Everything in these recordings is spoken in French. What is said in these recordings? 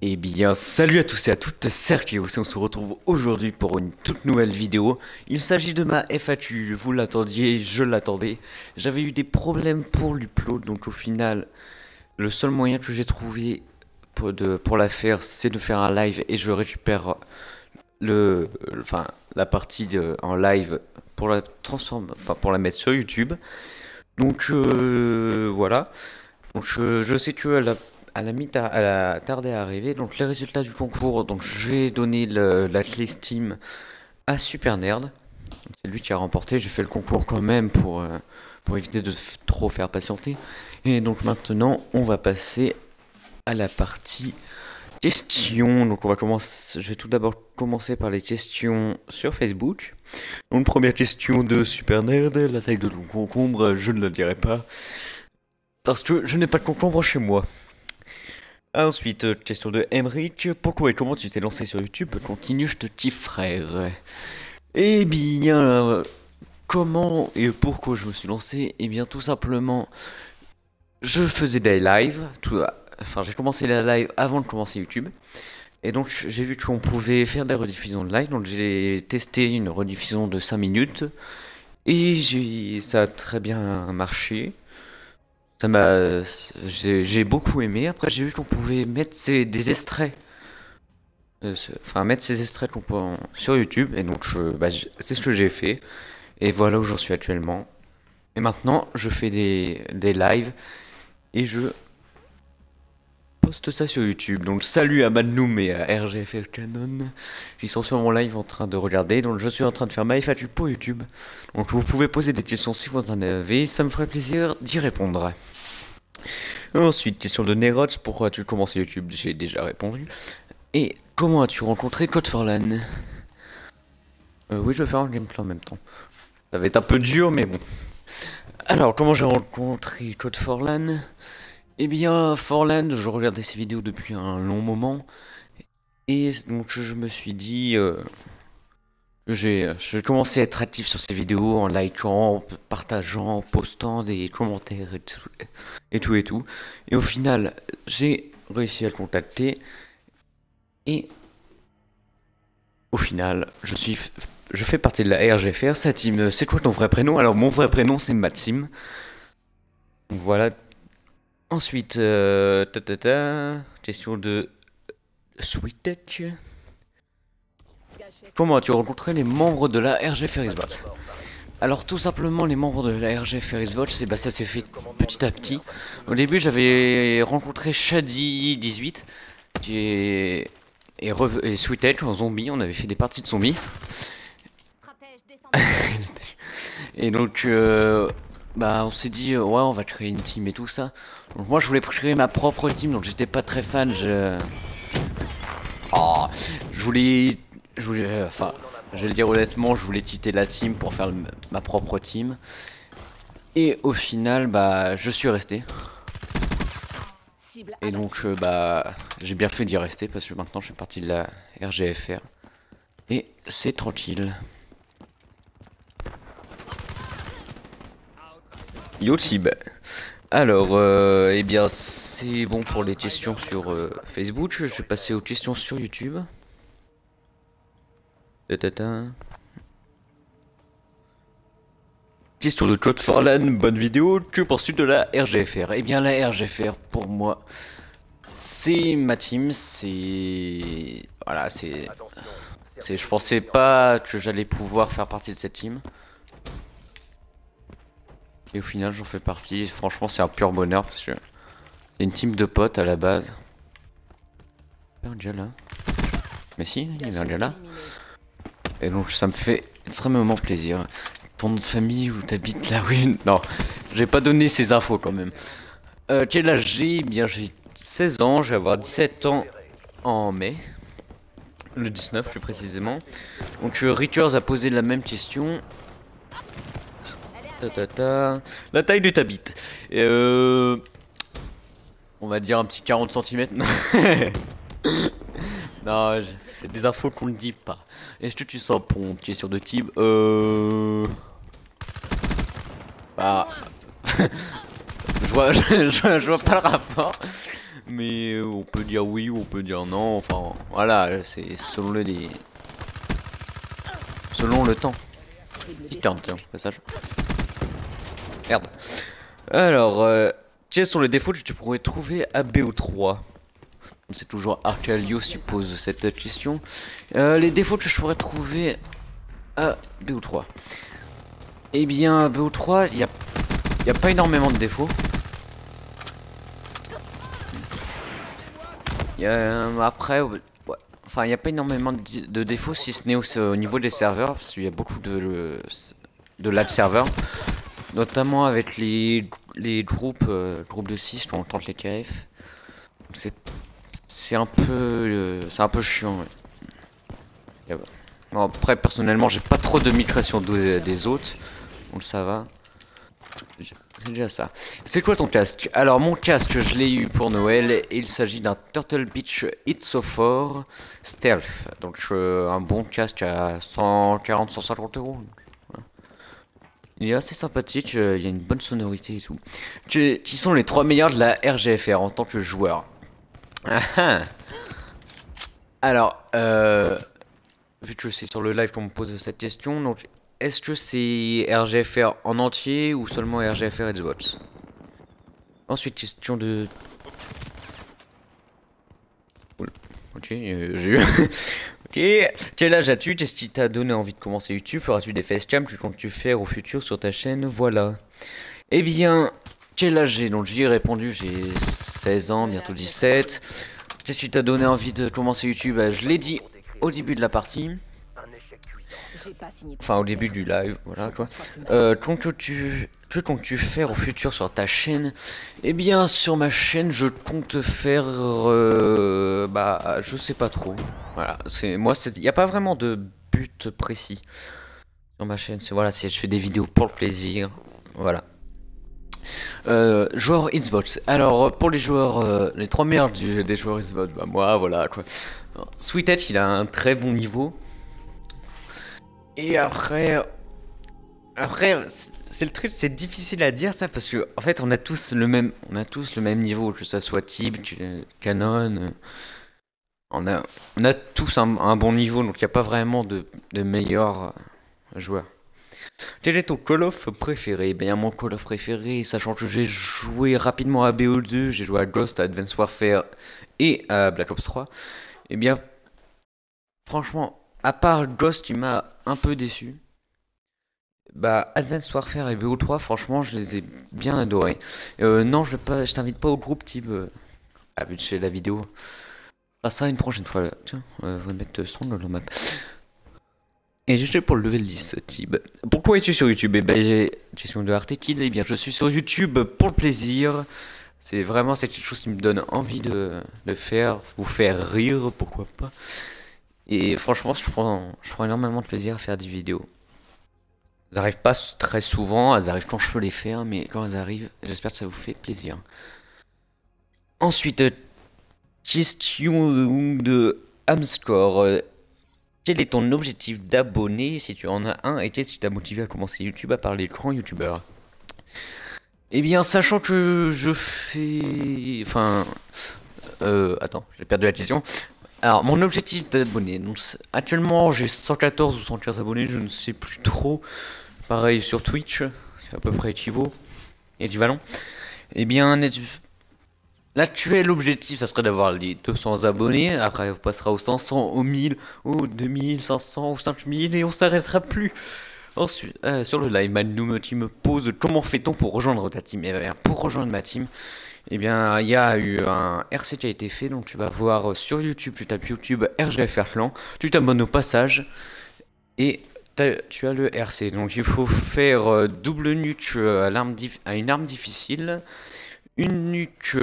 Eh bien, salut à tous et à toutes, c'est Archéos et on se retrouve aujourd'hui pour une toute nouvelle vidéo. Il s'agit de ma FAQ, vous l'attendiez, je l'attendais. J'avais eu des problèmes pour l'upload, donc au final, le seul moyen que j'ai trouvé pour la faire, c'est de faire un live et je récupère la partie en live pour la pour la mettre sur YouTube. Donc voilà. Donc je sais que elle a tardé à arriver. Donc les résultats du concours, donc je vais donner la clé Steam à Super Nerd. C'est lui qui a remporté. J'ai fait le concours quand même pour éviter de trop faire patienter. Et donc maintenant, on va passer à la partie questions. Donc on va commencer. Je vais tout d'abord commencer par les questions sur Facebook. Donc première question de Super Nerd. La taille de ton concombre, je ne la dirai pas. Parce que je n'ai pas de concombre chez moi. Ensuite, question de Emric. Pourquoi et comment tu t'es lancé sur YouTube? Continue, je te kiffe, frère. Eh bien, comment et pourquoi je me suis lancé? Eh bien, tout simplement, je faisais des lives. Enfin, j'ai commencé les lives avant de commencer YouTube. Et donc, j'ai vu qu'on pouvait faire des rediffusions de live. Donc, j'ai testé une rediffusion de 5 minutes. Et ça a très bien marché. J'ai beaucoup aimé. Après, j'ai vu qu'on pouvait mettre des extraits. Mettre ces extraits sur YouTube. Et donc, c'est ce que j'ai fait. Et voilà où j'en suis actuellement. Et maintenant, je fais des lives. Et je poste ça sur YouTube. Donc, salut à Madnoom et à RGFR Canon. Ils sont sur mon live en train de regarder. Donc, je suis en train de faire ma FAQ pour YouTube. Donc, vous pouvez poser des questions si vous en avez. Ça me ferait plaisir d'y répondre. Ensuite, question de Nerots, pourquoi as-tu commencé YouTube? J'ai déjà répondu. Et comment as-tu rencontré Code Forlan? Oui, je vais faire un gameplay en même temps. Ça va être un peu dur, mais bon. Alors, comment j'ai rencontré Code Forlan? Eh bien, Forlan, je regardais ses vidéos depuis un long moment. Et donc, je me suis dit... j'ai commencé à être actif sur ces vidéos en likant, en partageant, en postant des commentaires et tout. Et au final, j'ai réussi à le contacter. Et au final, je fais partie de la RGFR. Sa team, c'est quoi ton vrai prénom? Alors, mon vrai prénom, c'est Maxime. Donc voilà. Ensuite, question de Sweet Tech. Comment as-tu rencontré les membres de la RG Ferrisbot? Alors tout simplement les membres de la RG Ferrisbot, ça s'est fait petit à petit. Au début j'avais rencontré Shady18 et Sweet Edge en zombie, on avait fait des parties de zombies. Et donc on s'est dit ouais on va créer une team et tout ça. Donc moi je voulais créer ma propre team donc j'étais pas très fan. Je vais le dire honnêtement, je voulais quitter la team pour faire ma propre team. Et au final, je suis resté. Et donc, j'ai bien fait d'y rester parce que maintenant je suis parti de la RGFR. Et c'est tranquille. Yo Tib. Alors, eh bien, c'est bon pour les questions sur Facebook. Je vais passer aux questions sur YouTube. Question de Code Forlan, bonne vidéo. Que penses-tu de la RGFR? Eh bien, la RGFR, pour moi, c'est ma team. Voilà, je pensais pas que j'allais pouvoir faire partie de cette team. Et au final, j'en fais partie. Franchement, c'est un pur bonheur parce que c'est une team de potes à la base. Il y a un déjà là. Mais si, il y a un déjà là. Et donc ça me fait extrêmement plaisir. Ton nom de famille où t'habites la rue? Non, j'ai pas donné ces infos quand même. Quel âge j'ai? Eh bien j'ai 16 ans, je vais avoir 17 ans en mai. Le 19 plus précisément. Donc Ritters a posé la même question. La taille de ta bite. On va dire un petit 40 cm. Non, c'est des infos qu'on ne dit pas. Est-ce que tu sens bon? Question de type je vois pas le rapport. Mais on peut dire oui ou on peut dire non. Enfin, voilà, c'est selon le temps. Putain, tiens, passage. Merde. Alors, quels sont les défauts que tu pourrais trouver à BO3? C'est toujours Arcalios qui pose cette question. Les défauts que je pourrais trouver à BO3. Eh bien, à BO3, il y a pas énormément de défauts. Après, ouais, enfin, il n'y a pas énormément de défauts si ce n'est au niveau des serveurs, parce qu'il y a beaucoup de lag serveurs, notamment avec les groupes de 6 quand on tente les KF. C'est un peu chiant. Ouais. Bon, après, personnellement, j'ai pas trop de migration des autres, donc ça va. C'est déjà ça. C'est quoi ton casque? Alors mon casque, je l'ai eu pour Noël et il s'agit d'un Turtle Beach It's So Far Stealth. Donc un bon casque à 140-150 euros. Voilà. Il est assez sympathique, il y a une bonne sonorité et tout. Qui sont les 3 meilleurs de la RGFR en tant que joueur? Alors, vu que c'est sur le live qu'on me pose cette question, donc est-ce que c'est RGFR en entier ou seulement RGFR Xbox? Ensuite, question de... Ok, j'ai eu... Ok, quel âge as-tu? Qu'est-ce qui t'a donné envie de commencer YouTube? Feras-tu des facecam? Que comptes-tu faire au futur sur ta chaîne? Voilà. Eh bien, quel âge j'ai? Donc j'y ai répondu, j'ai 16 ans, bientôt 17. Qu'est-ce qui t'a donné envie de commencer YouTube? Je l'ai dit au début de la partie. Enfin, au début du live, voilà quoi. Que comptes-tu faire au futur sur ta chaîne? Eh bien, sur ma chaîne, je compte faire... bah, je sais pas trop. Voilà, il n'y a pas vraiment de but précis sur ma chaîne. Voilà, je fais des vidéos pour le plaisir. Voilà. Joueur Xbox. Alors, pour les joueurs, les 3 meilleurs des joueurs Xbox, bah moi, voilà quoi. Sweethead, il a un très bon niveau. Et après, c'est le truc, c'est difficile à dire ça parce que en fait on a tous le même niveau, que ça soit Tib, Canon, on a tous un bon niveau, donc il n'y a pas vraiment de meilleurs joueurs. Quel est ton Call of préféré? Ben mon Call of préféré, sachant que j'ai joué rapidement à BO2, j'ai joué à Ghost, à Advanced Warfare et à Black Ops 3. Eh bien, franchement, à part Ghost qui m'a un peu déçu, bah Advanced Warfare et BO3, franchement, je les ai bien adorés. Non, je t'invite pas au groupe type vu que c'est la vidéo. Ah, ça une prochaine fois. Là. Tiens, on va mettre Strong dans la map. Et j'étais pour le level 10, Tib. Pourquoi es-tu sur YouTube? Eh ben, j'ai question de Artekid. Eh bien, je suis sur YouTube pour le plaisir. C'est quelque chose qui me donne envie de faire, vous faire rire, pourquoi pas. Et franchement, je prends énormément de plaisir à faire des vidéos. Elles n'arrivent pas très souvent, elles arrivent quand je peux les faire, mais quand elles arrivent, j'espère que ça vous fait plaisir. Ensuite, question de Amscore. Quel est ton objectif d'abonnés si tu en as un et qu'est-ce qui t'a motivé à commencer YouTube à part les grands youtubeurs? Eh bien, sachant que je fais... Enfin... attends, j'ai perdu la question. Alors, mon objectif d'abonnés, donc actuellement j'ai 114 ou 115 abonnés, je ne sais plus trop. Pareil sur Twitch, c'est à peu près équivalent. Eh bien, l'actuel objectif, ça serait d'avoir les 200 abonnés. Après, on passera aux 500, aux 1000, aux 2500, aux 5000 et on s'arrêtera plus. Ensuite, sur le live, Manoum qui me pose comment fait-on pour rejoindre ta team? Eh bien, pour rejoindre ma team, eh bien, il y a eu un RC qui a été fait, donc tu vas voir sur YouTube, tu tapes YouTube RGFR Clan, tu t'abonnes au passage, et tu as le RC. Donc il faut faire double nuke à une arme difficile, une nuke...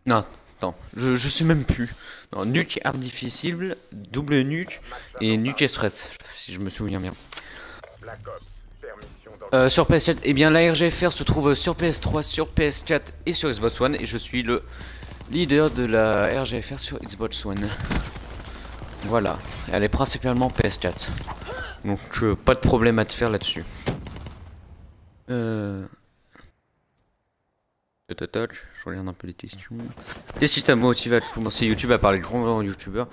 Non, attends, je sais même plus. Non, nuke arme difficile, double nuke, et nuke express, si je me souviens bien. Sur PS4, eh bien la RGFR se trouve sur PS3, sur PS4 et sur Xbox One. Et je suis le leader de la RGFR sur Xbox One. Voilà, elle est principalement PS4. Donc pas de problème à te faire là-dessus. Je regarde un peu les questions. Qu'est-ce qui t'a motivé à commencer YouTube, à parler de grands youtubeurs?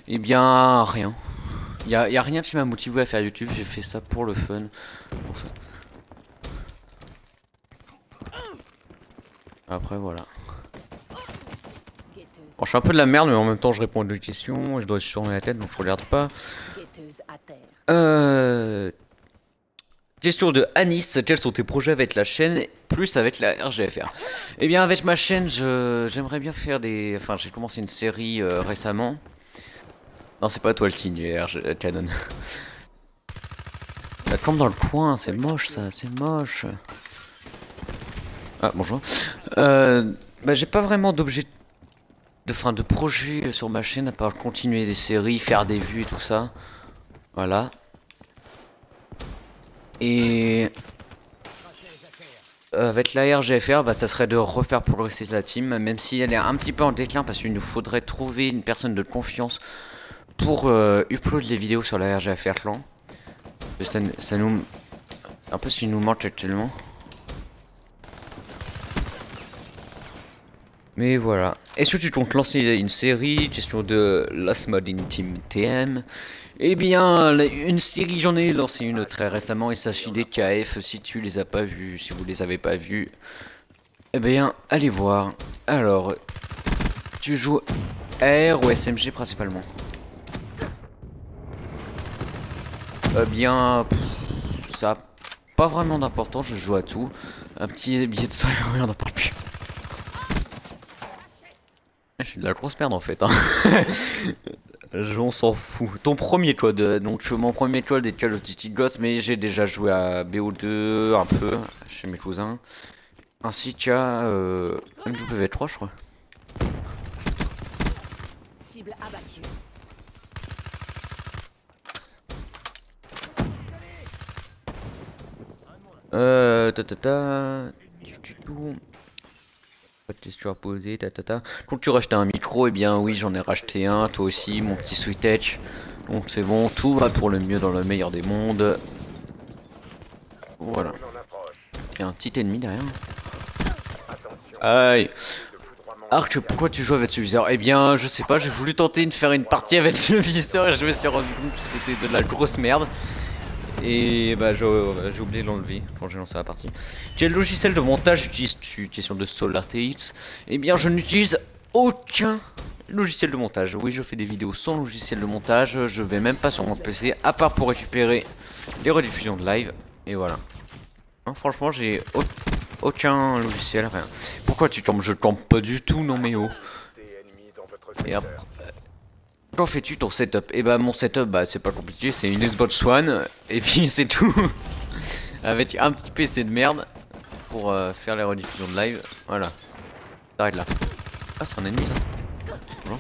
Eh bien, rien. Y a rien qui m'a motivé à faire YouTube, j'ai fait ça pour le fun. Pour ça. Après, voilà. Bon, je suis un peu de la merde, mais en même temps, je réponds à des questions. Je dois se tourner la tête, donc je regarde pas. Question de Anis, quels sont tes projets avec la chaîne, plus avec la RGFR? Eh bien, avec ma chaîne, j'aimerais bien faire des... Enfin, j'ai commencé une série récemment. Non, c'est pas toi le signe, Canon. Ça tombe dans le coin, c'est moche ça, c'est moche. Ah, bonjour. Bah, j'ai pas vraiment d'objet... de projet sur ma chaîne, à part continuer des séries, faire des vues et tout ça. Voilà. Et... avec la RGFR, bah, ça serait de refaire progresser la team, même si elle est un petit peu en déclin, parce qu'il nous faudrait trouver une personne de confiance pour upload les vidéos sur la RGFR clan. Ça nous... un peu ce qui nous manque actuellement. Mais voilà. Est-ce que tu comptes lancer une série? Question de Last Mod in Team TM. Eh bien, une série, j'en ai lancé une très récemment. Il s'agit des KF. Si tu les as pas vus, si vous les avez pas vus, eh bien, allez voir. Alors, tu joues AR ou SMG principalement? Eh bien, ça a pas vraiment d'importance. Je joue à tout. Un petit billet de 100 €, il en parle plus. Je suis de la grosse merde en fait. Hein. On s'en fout. Ton premier code, donc mon premier code est Call of Duty Ghost, mais j'ai déjà joué à BO2 un peu chez mes cousins, ainsi qu'à MW3 je crois. Cible abattue. Pas de questions à poser, Quand tu rachètes un micro, eh bien oui, j'en ai racheté un, toi aussi, mon petit Sweet Edge. Donc c'est bon, tout va pour le mieux dans le meilleur des mondes. Voilà. Il y a un petit ennemi derrière. Aïe. Arc, pourquoi tu joues avec ce viseur? Eh bien, je sais pas, j'ai voulu tenter de faire une partie avec ce viseur et je me suis rendu compte que c'était de la grosse merde. Et bah j'ai oublié de l'enlever quand j'ai lancé la partie. Quel logiciel de montage utilises-tu? Question de SolarTX. Eh bien je n'utilise aucun logiciel de montage. Oui, je fais des vidéos sans logiciel de montage. Je vais même pas sur mon PC, à part pour récupérer les rediffusions de live. Et voilà. Hein, franchement j'ai aucun logiciel, rien. Pourquoi tu tombes? Je tombe pas du tout, non mais oh. Et après... Quand fais-tu ton setup? Et bah mon setup, bah c'est pas compliqué, c'est une Xbox One et puis c'est tout. Avec un petit PC de merde pour faire les rediffusions de live. Voilà. Ça arrête là. Ah, c'est un ennemi ça. Bonjour.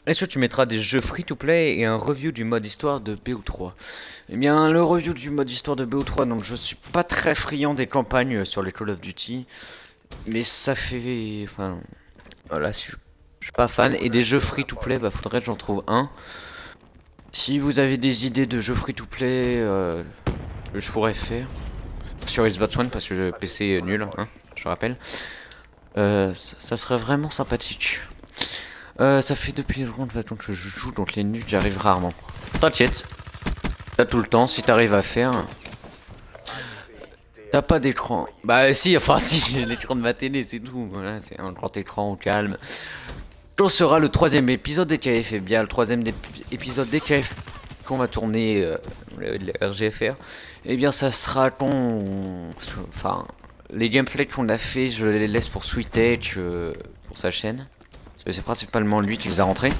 Est-ce que tu mettras des jeux free-to-play et un review du mode histoire de BO3? Eh bien, le review du mode histoire de BO3, donc je suis pas très friand des campagnes sur les Call of Duty. Mais ça fait... Enfin... Voilà, si je suis pas fan. Et des jeux free-to-play, bah faudrait que j'en trouve un. Si vous avez des idées de jeux free-to-play, je pourrais faire. Sur Xbox One, parce que le PC est nul, hein, je rappelle. Ça serait vraiment sympathique. Ça fait depuis longtemps que je joue, donc les nuls, j'arrive rarement. T'inquiète. T'as tout le temps, si t'arrives à faire... T'as pas d'écran? Bah si, enfin si, j'ai l'écran de ma télé, c'est tout. Voilà, c'est un grand écran au calme. Quand sera le 3ème épisode des KF? Eh bien, le 3ème épisode des KF qu'on va tourner la RGFR. Eh bien, ça sera quand... Enfin, les gameplays qu'on a fait, je les laisse pour Sweet Edge, pour sa chaîne. Parce que c'est principalement lui qui les a rentrés.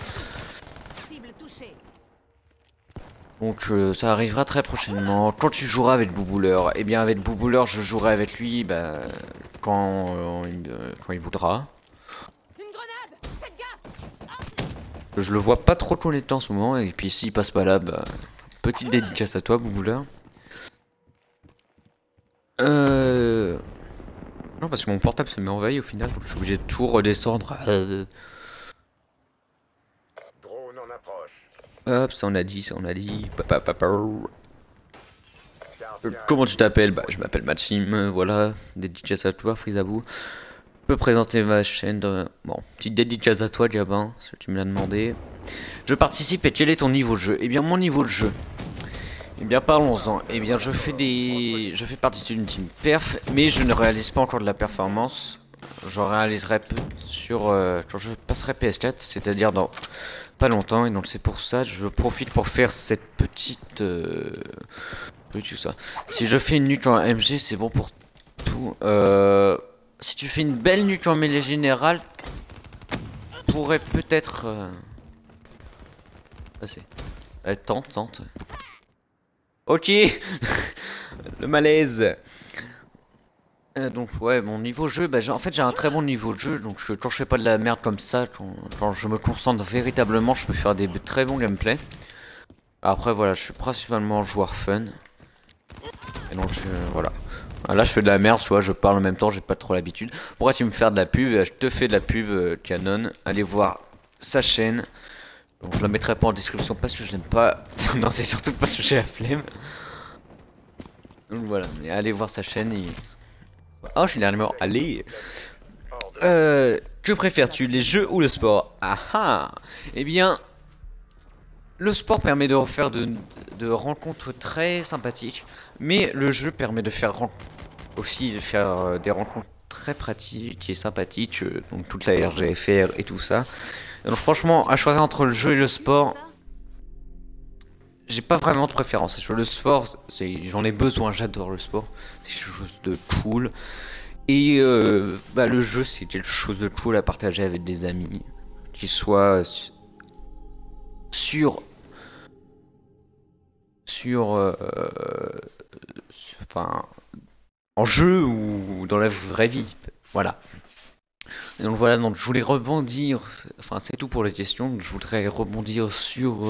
Donc ça arrivera très prochainement. Quand tu joueras avec Boubouleur, eh bien avec Boubouleur je jouerai avec lui bah, quand il voudra. Je le vois pas trop connecté en ce moment et puis s'il passe pas là, bah, petite dédicace à toi Boubouleur. Non parce que mon portable se met en veille au final donc je suis obligé de tout redescendre. Hop, ça on a dit, ça on a dit. Comment tu t'appelles? Bah, je m'appelle Maxime, voilà. Dédicace à toi, Frisabou. Je peux présenter ma chaîne. Bon, petite dédicace à toi, Diabin, si tu me l'as demandé. Je participe et quel est ton niveau de jeu? Eh bien, mon niveau de jeu. Eh bien, parlons-en. Eh bien, je fais partie d'une team perf, mais je ne réalise pas encore de la performance. J'en réaliserai peu quand je passerai PS4, c'est-à-dire dans pas longtemps. Et donc, c'est pour ça que je profite pour faire cette petite. Tout ça. Si je fais une nuque en MG, c'est bon pour tout. Si tu fais une belle nuque en mêlée générale, pourrait peut-être passer. Tente. Ok. Le malaise. Donc ouais, mon niveau de jeu, bah, en fait j'ai un très bon niveau de jeu, donc quand je fais pas de la merde comme ça, quand je me concentre véritablement, je peux faire des très bons gameplays. Après voilà, je suis principalement joueur fun. Et donc voilà. Là je fais de la merde, tu vois, je parle en même temps, j'ai pas trop l'habitude. Pourquoi tu me faire de la pub? Je te fais de la pub, Canon. Allez voir sa chaîne. Donc je la mettrai pas en description parce que je l'aime pas. Non, c'est surtout parce que j'ai la flemme. Donc voilà, mais allez voir sa chaîne. Oh, je suis dernièrement. Allez. Que préfères-tu, les jeux ou le sport? Ah ah. Eh bien, le sport permet de faire de rencontres très sympathiques, mais le jeu permet de faire aussi des rencontres très pratiques et sympathiques, donc toute la RGFR et tout ça. Donc franchement, à choisir entre le jeu et le sport, j'ai pas vraiment de préférence. Sur le sport, j'en ai besoin, j'adore le sport, c'est quelque chose de cool. Et bah, le jeu, c'est quelque chose de cool à partager avec des amis, qu'ils soient enfin, en jeu ou dans la vraie vie. Voilà. Et donc voilà, donc je voulais rebondir, enfin c'est tout pour les questions, je voudrais rebondir sur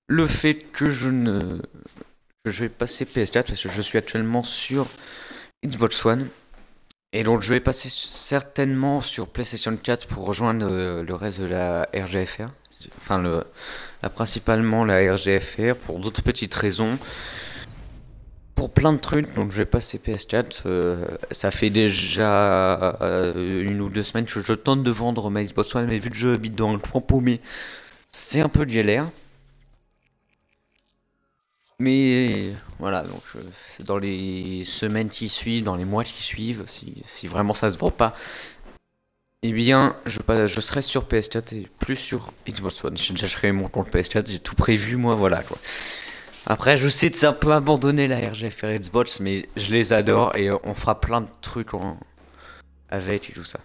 le fait que je vais passer PS4 parce que je suis actuellement sur Xbox One. Et donc je vais passer certainement sur PlayStation 4 pour rejoindre le reste de la RGFR. Enfin, principalement la RGFR pour d'autres petites raisons. Pour plein de trucs, donc je vais passer PS4. Ça fait déjà 1 ou 2 semaines que je tente de vendre ma Xbox One, mais vu que je habite dans le coin paumé, c'est un peu galère. Mais voilà, donc c'est dans les semaines qui suivent, dans les mois qui suivent, si vraiment ça se vend pas, eh bien je serai sur PS4 et plus sur Xbox One. J'ai déjà créé mon compte PS4, j'ai tout prévu, moi, voilà quoi. Après, je sais que c'est un peu abandonné la RGFR Xbox, mais je les adore et on fera plein de trucs avec et tout ça.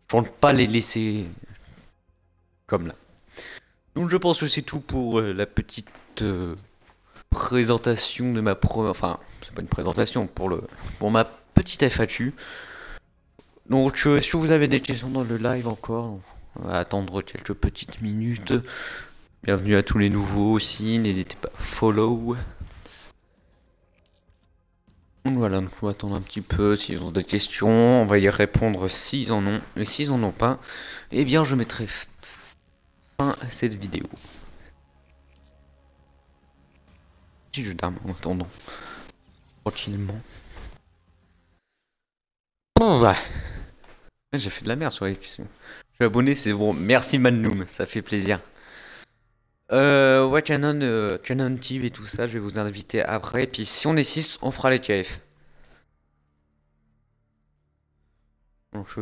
Je compte pas les laisser comme là. Donc je pense que c'est tout pour la petite présentation de enfin, c'est pas une présentation, pour ma petite FAQ. Donc si vous avez des questions dans le live encore, on va attendre quelques petites minutes. Bienvenue à tous les nouveaux aussi, n'hésitez pas à follow. Donc voilà, on va attendre un petit peu s'ils ont des questions, on va y répondre s'ils en ont, et s'ils en ont pas, eh bien je mettrai fin à cette vidéo. Si je dame en attendant, tranquillement. Oh, ouais. J'ai fait de la merde sur les questions. Je suis abonné, c'est bon. Merci Mannoum, ça fait plaisir. Ouais, Canon Team et tout ça, je vais vous inviter après. Et puis si on est 6, on fera les KF. Donc,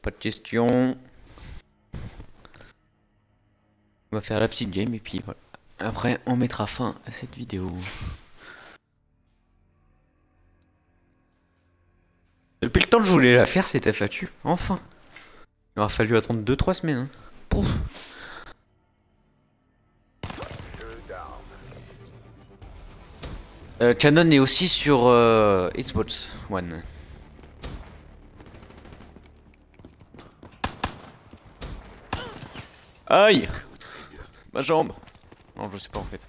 pas de questions. On va faire la petite game et puis voilà. Après, on mettra fin à cette vidéo. Depuis le temps que je voulais la faire, cette FAQ. Enfin. Il aura fallu attendre 2-3 semaines. Hein. Pouf. Canon est aussi sur Xbox One. Aïe! Ma jambe! Non, je sais pas en fait.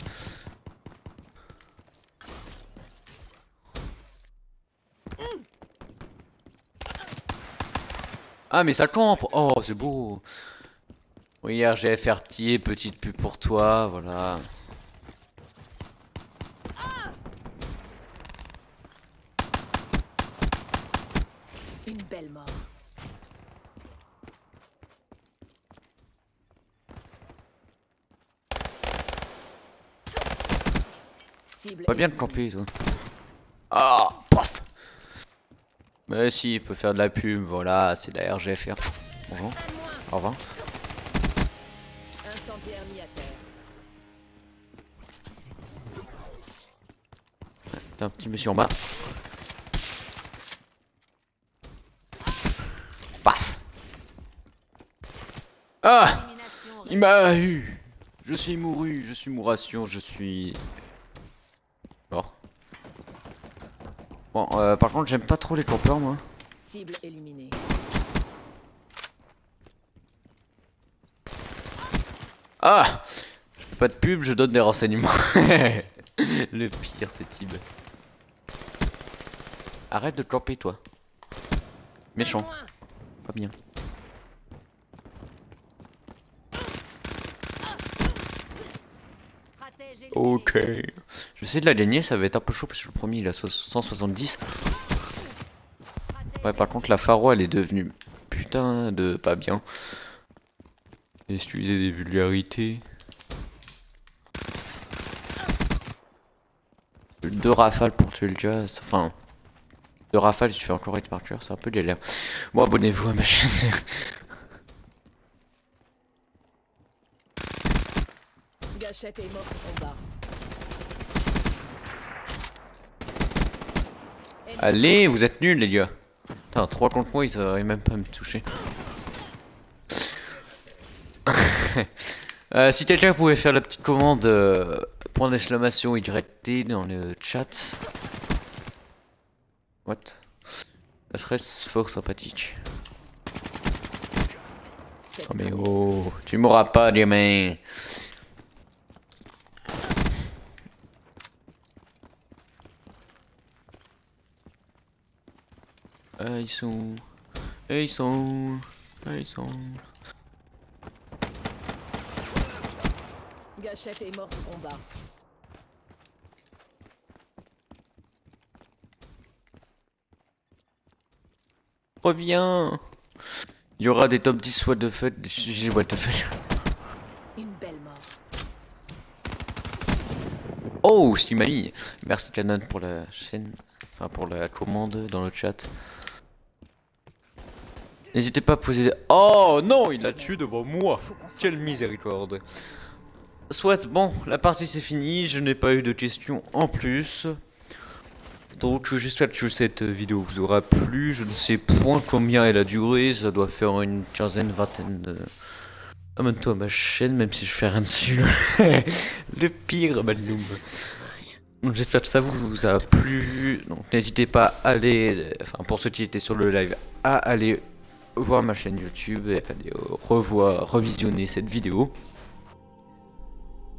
Ah, mais ça campe! Oh, c'est beau! Oui, RGFR, petite pub pour toi, voilà. belle mort. Cible Pas bien de camper, toi. Ah, paf. Mais si, il peut faire de la pub, voilà, c'est de la RGFR. Bonjour, au revoir. incendiaire mis à terre. T'as un petit monsieur en bas. Paf. Ah, Élimination il m'a eu. Je suis mouru, je suis mouration, je suis mort. Bon, par contre, j'aime pas trop les campeurs, moi. cible éliminée. Ah, je fais pas de pub, je donne des renseignements. Le pire, c'est Tib. Arrête de camper, toi. Méchant. Pas bien. Stratège éliminée. Ok. Je vais essayer de la gagner, ça va être un peu chaud parce que le premier il a 170. Ouais, par contre, la Pharo elle est devenue putain de pas bien. Excusez des vulgarités. 2 rafales pour tuer le jazz. Enfin, 2 rafales, tu fais encore être par cœur, c'est un peu galère. Bon, abonnez-vous à ma chaîne. Gâchette est morte au combat. Allez, vous êtes nuls, les gars. Putain, 3 contre moi, ils auraient même pas à me toucher. Si quelqu'un pouvait faire la petite commande point d'exclamation YT dans le chat. What? Ça serait fort sympathique. Oh mais oh, tu mourras pas, gamin. Ils sont... Ils sont... Ils sont... Gâchette est morte au combat. Reviens. Il y aura des top 10 what the fuck, des sujets what the fuck. Une belle mort. Oh, Slimami. Merci Canon pour la chaîne, enfin pour la commande dans le chat. N'hésitez pas à poser... Oh non, il l'a tué devant moi. Quelle miséricorde. Soit, bon, la partie c'est fini, je n'ai pas eu de questions en plus. Donc j'espère que cette vidéo vous aura plu. Je ne sais point combien elle a duré, ça doit faire une quinzaine, vingtaine de... Abonne-toi à ma chaîne, même si je fais rien dessus. Le pire, Malzoom. Donc j'espère que ça vous a plu. Donc n'hésitez pas à aller, enfin pour ceux qui étaient sur le live, à aller voir ma chaîne YouTube et à aller revisionner cette vidéo.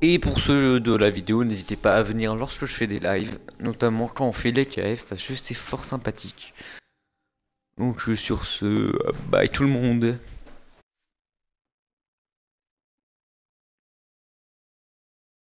Et pour ceux de la vidéo, n'hésitez pas à venir lorsque je fais des lives, notamment quand on fait les KF, parce que c'est fort sympathique. Donc sur ce, bye tout le monde.